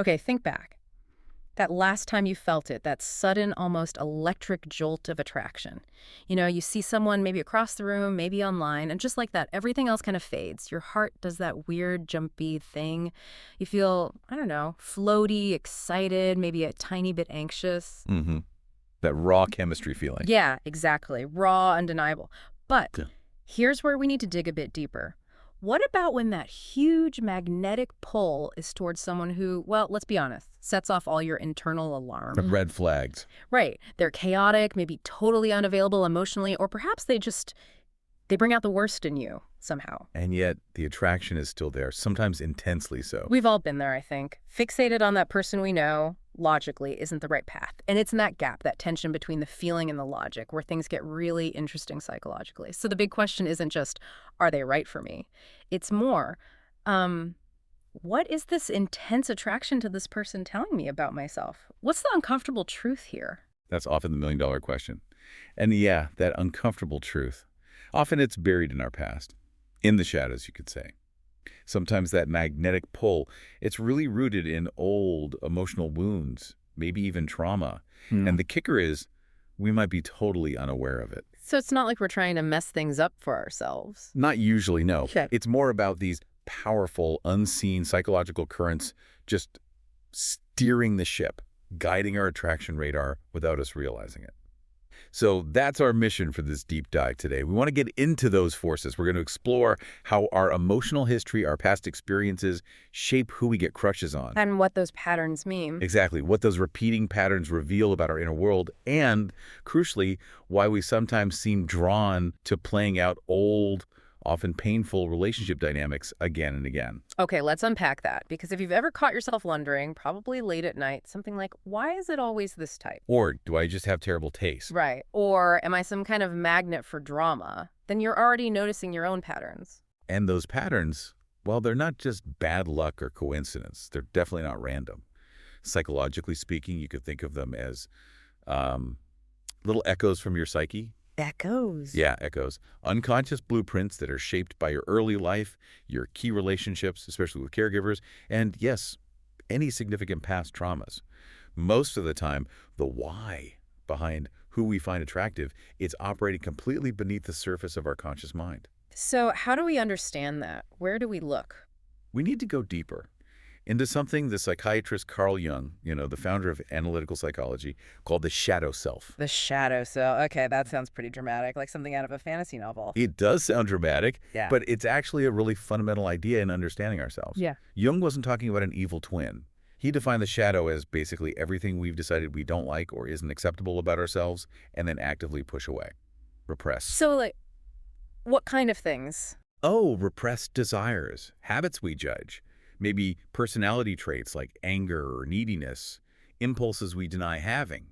Okay, think back. That last time you felt it, that sudden, almost electric jolt of attraction. You see someone maybe across the room, maybe online, and just like that, everything else kind of fades. Your heart does that weird, jumpy thing. You feel, I don't know, floaty, excited, maybe a tiny bit anxious. Mm-hmm. That raw chemistry feeling. Yeah, exactly. Raw, undeniable. But Yeah. here's where we need to dig a bit deeper. What about when that huge magnetic pull is towards someone who, well, let's be honest, sets off all your internal The alarms? red flags. Right. They're chaotic, maybe totally unavailable emotionally, or perhaps they bring out the worst in you somehow. And yet the attraction is still there, sometimes intensely so. We've all been there, I think. Fixated on that person we know, logically, isn't the right path. And it's in that gap, that tension between the feeling and the logic, where things get really interesting psychologically. So the big question isn't just, are they right for me? It's more, what is this intense attraction to this person telling me about myself? What's the uncomfortable truth here? That's often the million-dollar question. And yeah, that uncomfortable truth. Often it's buried in our past. In the shadows, you could say. Sometimes that magnetic pull, it's really rooted in old emotional wounds, maybe even trauma. And the kicker is, we might be totally unaware of it. So it's not like we're trying to mess things up for ourselves. Not usually, no. Okay. It's more about these powerful, unseen psychological currents just steering the ship, guiding our attraction radar without us realizing it. So that's our mission for this deep dive today. We want to get into those forces. We're going to explore how our emotional history, our past experiences, shape who we get crushes on. And what those patterns mean. Exactly. What those repeating patterns reveal about our inner world, and, crucially, why we sometimes seem drawn to playing out old, often painful relationship dynamics again and again. Okay, let's unpack that. Because if you've ever caught yourself wondering, probably late at night, something like, why is it always this type? Or do I just have terrible taste? Right. Or am I some kind of magnet for drama? Then you're already noticing your own patterns. And those patterns, well, they're not just bad luck or coincidence. They're definitely not random. Psychologically speaking, you could think of them as little echoes from your psyche. Echoes. Yeah, echoes. Unconscious blueprints that are shaped by your early life, your key relationships, especially with caregivers, and yes, any significant past traumas. Most of the time, the why behind who we find attractive, it's operating completely beneath the surface of our conscious mind. So how do we understand that? Where do we look? We need to go deeper into something the psychiatrist Carl Jung, the founder of analytical psychology, called the shadow self. The shadow self. Okay, that sounds pretty dramatic, like something out of a fantasy novel. It does sound dramatic, Yeah. but it's actually a really fundamental idea in understanding ourselves. Yeah. Jung wasn't talking about an evil twin. He defined the shadow as basically everything we've decided we don't like or isn't acceptable about ourselves and then actively push away. Repress. So, like, what kind of things? Oh, repressed desires, habits we judge. Maybe personality traits like anger or neediness, impulses we deny having.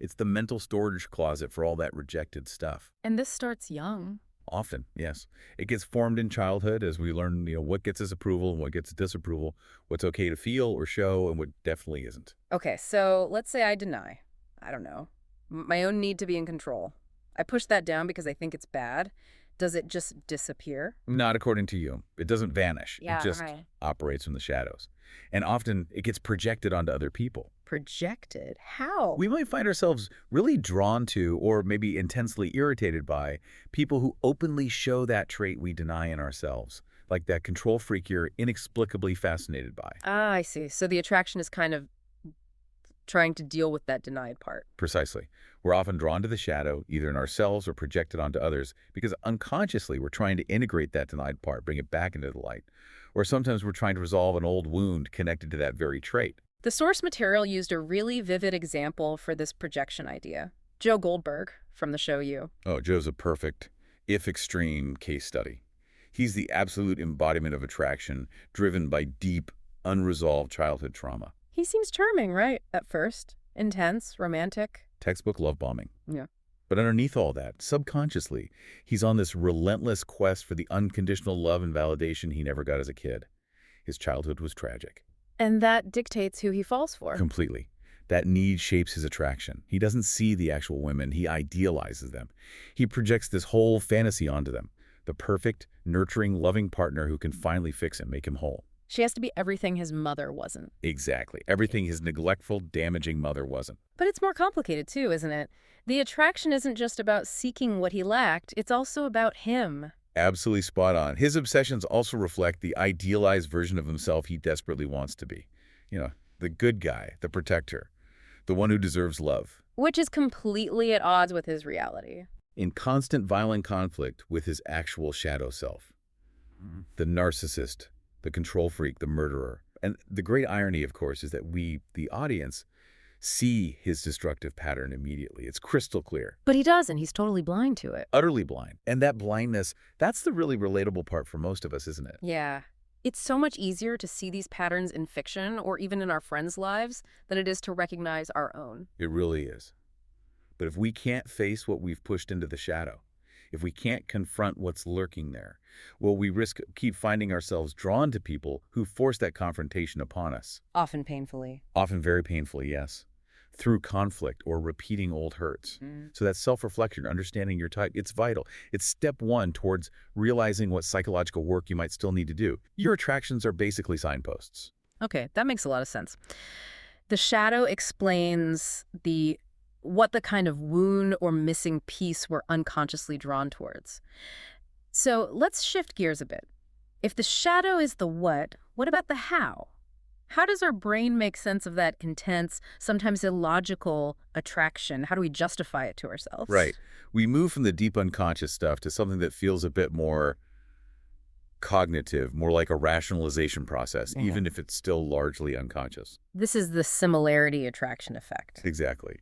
It's the mental storage closet for all that rejected stuff. And this starts young. Often, yes. It gets formed in childhood as we learn, what gets us approval and what gets disapproval, what's okay to feel or show and what definitely isn't. Okay, so let's say I deny, I don't know, my own need to be in control. I push that down because I think it's bad. Does it just disappear? Not according to you. It doesn't vanish. Yeah, it just right. operates from the shadows. And often it gets projected onto other people. Projected? How? We might find ourselves really drawn to or maybe intensely irritated by people who openly show that trait we deny in ourselves, like that control freak you're inexplicably fascinated by. Ah, I see. So the attraction is kind of trying to deal with that denied part. Precisely. We're often drawn to the shadow, either in ourselves or projected onto others, because unconsciously we're trying to integrate that denied part, bring it back into the light. Or sometimes we're trying to resolve an old wound connected to that very trait. The source material used a really vivid example for this projection idea. Joe Goldberg from the show You. Oh, Joe's a perfect, if extreme, case study. He's the absolute embodiment of attraction, driven by deep, unresolved childhood trauma. He seems charming, right? At first. Intense, romantic. Textbook love bombing. Yeah. But underneath all that, subconsciously, he's on this relentless quest for the unconditional love and validation he never got as a kid. His childhood was tragic. And that dictates who he falls for. Completely. That need shapes his attraction. He doesn't see the actual women. He idealizes them. He projects this whole fantasy onto them. The perfect, nurturing, loving partner who can finally fix him, make him whole. She has to be everything his mother wasn't. Exactly. Everything his neglectful, damaging mother wasn't. But it's more complicated too, isn't it? The attraction isn't just about seeking what he lacked, it's also about him. Absolutely spot on. His obsessions also reflect the idealized version of himself he desperately wants to be. You know, the good guy, the protector, the one who deserves love. Which is completely at odds with his reality. In constant violent conflict with his actual shadow self. The narcissist, the control freak, the murderer. And the great irony, of course, is that we, the audience, see his destructive pattern immediately. It's crystal clear. But he doesn't. He's totally blind to it. Utterly blind. And that blindness, that's the really relatable part for most of us, isn't it? Yeah. It's so much easier to see these patterns in fiction or even in our friends' lives than it is to recognize our own. It really is. But if we can't face what we've pushed into the shadow, if we can't confront what's lurking there, well, we risk keep finding ourselves drawn to people who force that confrontation upon us. Often painfully. Often very painfully, yes. Through conflict or repeating old hurts. So that self-reflection, understanding your type, it's vital. It's step one towards realizing what psychological work you might still need to do. Your attractions are basically signposts. Okay, that makes a lot of sense. The shadow explains what the kind of wound or missing piece we're unconsciously drawn towards. So let's shift gears a bit. If the shadow is the what about the how? How does our brain make sense of that intense, sometimes illogical attraction? How do we justify it to ourselves? Right. We move from the deep unconscious stuff to something that feels a bit more cognitive, more like a rationalization process, even if it's still largely unconscious. This is the similarity attraction effect. Exactly.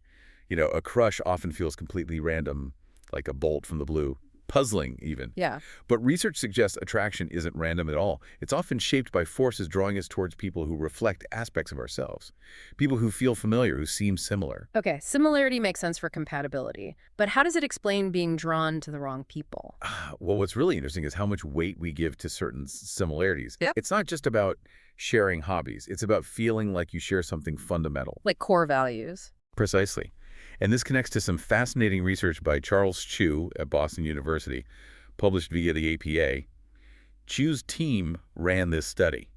You know, a crush often feels completely random, like a bolt from the blue, puzzling even. Yeah. But research suggests attraction isn't random at all. It's often shaped by forces drawing us towards people who reflect aspects of ourselves, people who feel familiar, who seem similar. Okay, similarity makes sense for compatibility, but how does it explain being drawn to the wrong people? Well, what's really interesting is how much weight we give to certain similarities. Yep. It's not just about sharing hobbies. It's about feeling like you share something fundamental. Like core values. Precisely. And this connects to some fascinating research by Charles Chu at Boston University, published via the APA. Chu's team ran this study.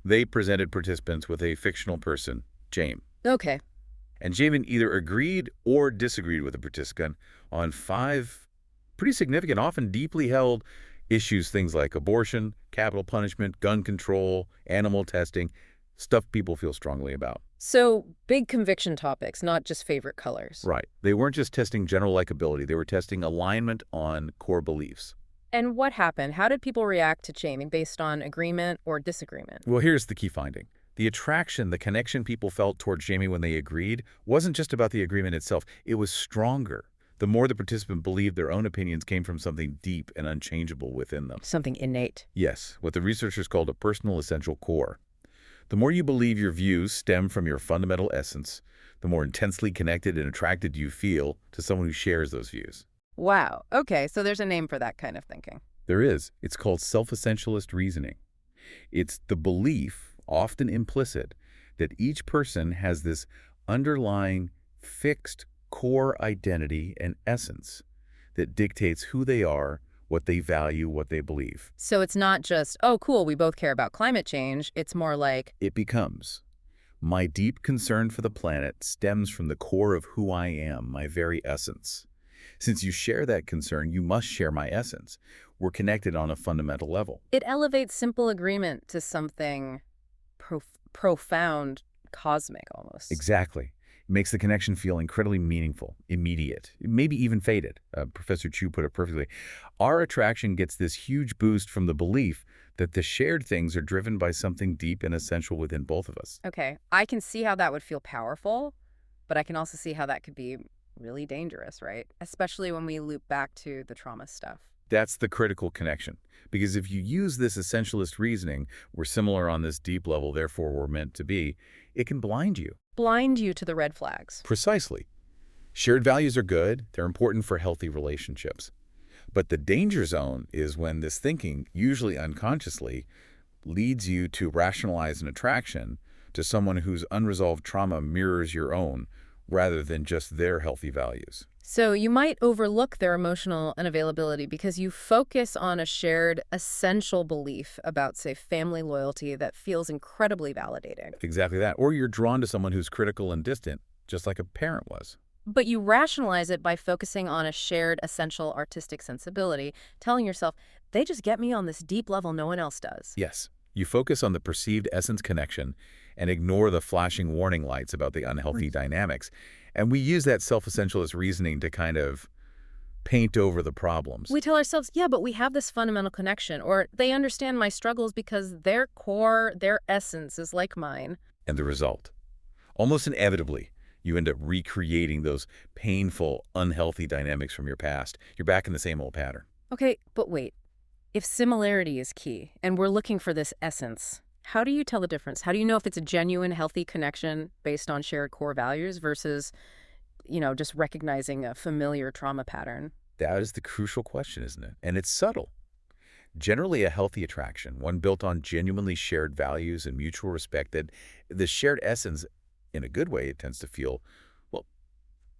They presented participants with a fictional person, James. Okay. And Jamin either agreed or disagreed with the participant on 5 pretty significant, often deeply held issues, things like abortion, capital punishment, gun control, animal testing, stuff people feel strongly about. So, big conviction topics, not just favorite colors. Right. They weren't just testing general likability. They were testing alignment on core beliefs. And what happened? How did people react to shaming based on agreement or disagreement? Well, here's the key finding. The attraction, the connection people felt toward Jamie when they agreed wasn't just about the agreement itself. It was stronger. The more the participant believed their own opinions came from something deep and unchangeable within them. Something innate. Yes, what the researchers called a personal essential core. The more you believe your views stem from your fundamental essence, the more intensely connected and attracted you feel to someone who shares those views. Wow. Okay, so there's a name for that kind of thinking. There is. It's called self-essentialist reasoning. It's the belief, often implicit, that each person has this underlying fixed core identity and essence that dictates who they are, what they value, what they believe. So it's not just, oh, cool, we both care about climate change. It's more like, It becomes, my deep concern for the planet stems from the core of who I am, my very essence. Since you share that concern, you must share my essence. We're connected on a fundamental level. it elevates simple agreement to something profound, cosmic almost. Exactly. It makes the connection feel incredibly meaningful, immediate, maybe even faded. Professor Chu put it perfectly. Our attraction gets this huge boost from the belief that the shared things are driven by something deep and essential within both of us. Okay, I can see how that would feel powerful, but I can also see how that could be really dangerous, right? Especially when we loop back to the trauma stuff. That's the critical connection. Because if you use this essentialist reasoning, we're similar on this deep level, therefore we're meant to be, it can blind you. Blind you to the red flags. Precisely. Shared values are good. They're important for healthy relationships. But the danger zone is when this thinking, usually unconsciously, leads you to rationalize an attraction to someone whose unresolved trauma mirrors your own rather than just their healthy values. So you might overlook their emotional unavailability because you focus on a shared essential belief about, say, family loyalty that feels incredibly validating. Exactly that. Or you're drawn to someone who's critical and distant, just like a parent was. But you rationalize it by focusing on a shared essential artistic sensibility, telling yourself, they just get me on this deep level no one else does. Yes. You focus on the perceived essence connection and ignore the flashing warning lights about the unhealthy dynamics. And we use that self-essentialist reasoning to kind of paint over the problems. We tell ourselves, yeah, but we have this fundamental connection, or they understand my struggles because their core, their essence is like mine. And the result, almost inevitably, you end up recreating those painful, unhealthy dynamics from your past. You're back in the same old pattern. Okay, but wait. If similarity is key, and we're looking for this essence, how do you tell the difference? How do you know if it's a genuine, healthy connection based on shared core values versus, just recognizing a familiar trauma pattern? That is the crucial question, isn't it? And it's subtle. Generally, a healthy attraction, one built on genuinely shared values and mutual respect, that the shared essence, in a good way, it tends to feel, well,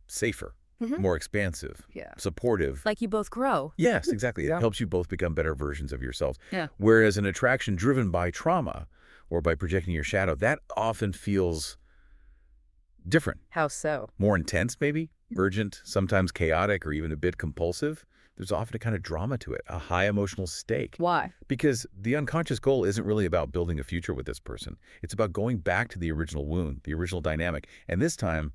safer, Hmm. more expansive, Yeah. supportive. Like you both grow. Yes, exactly. It Yeah. helps you both become better versions of yourselves. Yeah. Whereas an attraction driven by trauma or by projecting your shadow, that often feels different, How so? more intense maybe, urgent, sometimes chaotic, or even a bit compulsive. There's often a kind of drama to it, a high emotional stake. Why? Because the unconscious goal isn't really about building a future with this person. It's about going back to the original wound, the original dynamic, and this time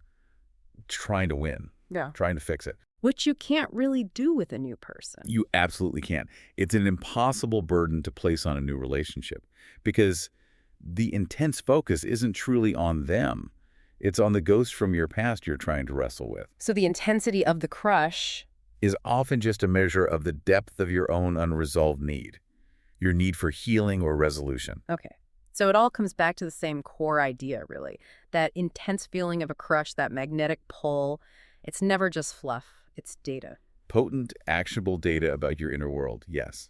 trying to win, Yeah. trying to fix it. Which you can't really do with a new person. You absolutely can't. It's an impossible burden to place on a new relationship because the intense focus isn't truly on them. It's on the ghost from your past you're trying to wrestle with. So the intensity of the crush. Is often just a measure of the depth of your own unresolved need, your need for healing or resolution. Okay. So it all comes back to the same core idea, really. That intense feeling of a crush, that magnetic pull. It's never just fluff. It's data. Potent, actionable data about your inner world, yes.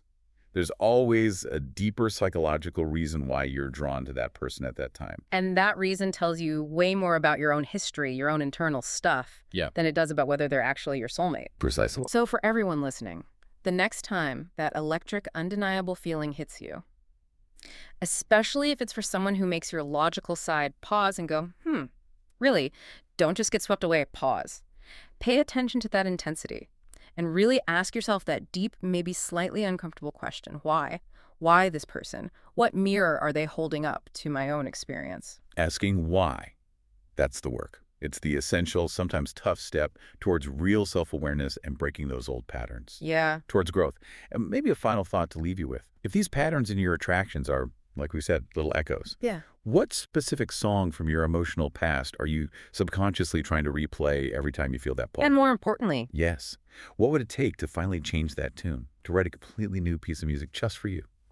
There's always a deeper psychological reason why you're drawn to that person at that time. And that reason tells you way more about your own history, your own internal stuff, Yeah. than it does about whether they're actually your soulmate. Precisely. So for everyone listening, the next time that electric, undeniable feeling hits you, especially if it's for someone who makes your logical side pause and go, really, don't just get swept away, pause. Pay attention to that intensity and really ask yourself that deep, maybe slightly uncomfortable question. Why? Why this person? What mirror are they holding up to my own experience? Asking why. That's the work. It's the essential, sometimes tough step towards real self-awareness and breaking those old patterns. Yeah. Towards growth. And maybe a final thought to leave you with. If these patterns in your attractions are, like we said, little echoes, Yeah. what specific song from your emotional past are you subconsciously trying to replay every time you feel that pull? And more importantly, Yes. What would it take to finally change that tune, to write a completely new piece of music just for you?